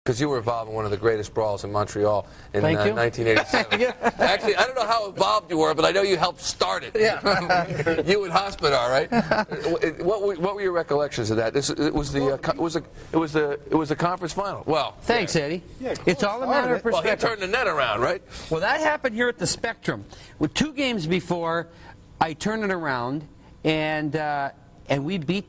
Because you were involved in one of the greatest brawls in Montreal in Thank you. 1987. Actually, I don't know how involved you were, but I know you helped start it. Yeah. You and Hospodar, right? What were your recollections of that? It was the conference final. Well, Thanks, Eddie. Yeah, it's all a matter of perspective. Well, he turned the net around, right? Well, that happened here at the Spectrum. With 2 games before, I turned it around, and we beat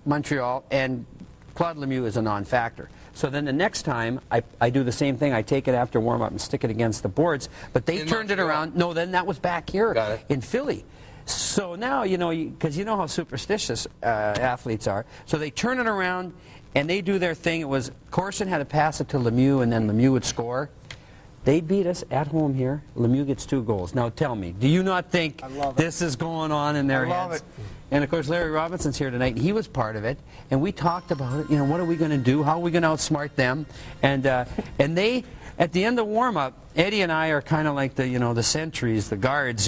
Montreal, and Claude Lemieux is a non-factor. So then the next time, I do the same thing. I take it after warm-up and stick it against the boards. But they turned it around. No, then that was back here in Philly. So now, because you know how superstitious athletes are. So they turn it around, and they do their thing. It was Corson had to pass it to Lemieux, and then Lemieux would score. They beat us at home here. Lemieux gets 2 goals. Now tell me, do you not think this is going on in their heads? I love it. And of course, Larry Robinson's here tonight. He was part of it, and we talked about it. What are we going to do? How are we going to outsmart them? And they, at the end of warm-up, Eddie and I are kind of like the sentries, the guards,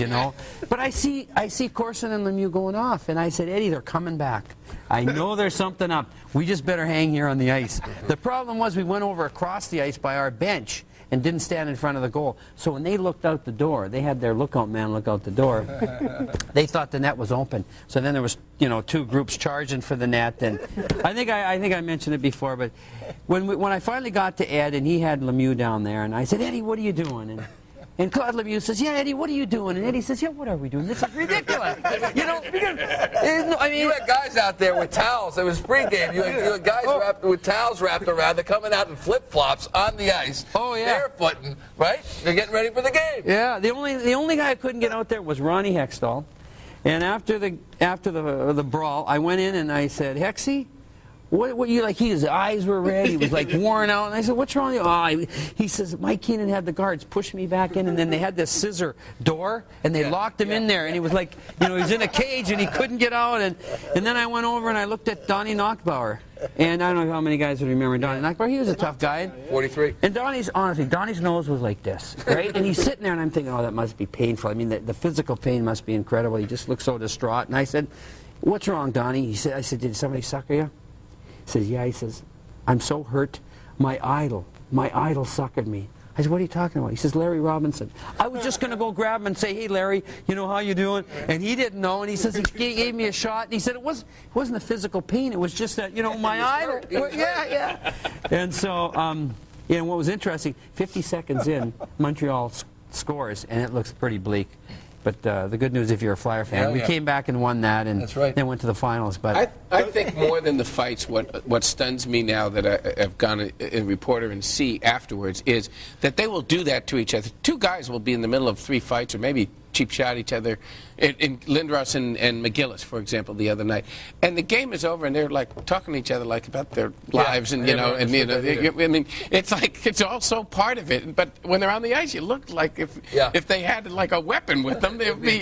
But I see Corson and Lemieux going off, and I said, Eddie, they're coming back. I know there's something up. We just better hang here on the ice. The problem was we went over across the ice by our bench and didn't stand in front of the goal. So when they looked out the door, they had their lookout man look out the door. They thought the net was open. So then there was, 2 groups charging for the net. And I think I mentioned it before, but when I finally got to Ed and he had Lemieux down there, and I said, Eddie, what are you doing? And Claude Lemieux says, yeah, Eddie, what are you doing? And Eddie says, yeah, what are we doing? This is ridiculous. You had guys out there with towels. It was pregame. You had guys with towels wrapped around. They're coming out in flip-flops on the ice. Oh, yeah. Barefooting, right? They're getting ready for the game. Yeah, the only guy who couldn't get out there was Ronnie Hextall. And after the brawl, I went in and I said, Hexy, what you like? His eyes were red. He was like worn out. And I said, "What's wrong with you?" Oh, he says, "Mike Keenan had the guards push me back in, and then they had this scissor door, and they locked him in there, and he was like, he was in a cage, and he couldn't get out." And then I went over and I looked at Donnie Knockbauer, and I don't know how many guys would remember Donnie Knockbauer. He was a tough guy. 43. And Donnie's nose was like this, right? And he's sitting there, and I'm thinking, "Oh, that must be painful. I mean, the physical pain must be incredible." He just looked so distraught. And I said, "What's wrong, Donnie?" I said, "Did somebody sucker you?" He says, "Yeah." He says, "I'm so hurt. My idol suckered me." I said, "What are you talking about?" He says, "Larry Robinson." I was just going to go grab him and say, "Hey, Larry, how you doing?" And he didn't know. And he says, he gave me a shot. And he said, it wasn't the physical pain. It was just that, my idol. Yeah. And so, what was interesting, 50 seconds in, Montreal scores, and it looks pretty bleak. But the good news, if you're a Flyer fan, we came back and won that, and then went to the finals. But I think more than the fights, what stuns me now that I've gone a reporter and see afterwards is that they will do that to each other. 2 guys will be in the middle of 3 fights, or maybe cheap shot each other, in Lindros and McGillis, for example, the other night. And the game is over, and they're like talking to each other like about their lives, and I mean, it's like it's also part of it. But when they're on the ice, you look like if they had like a weapon with them, they'd be.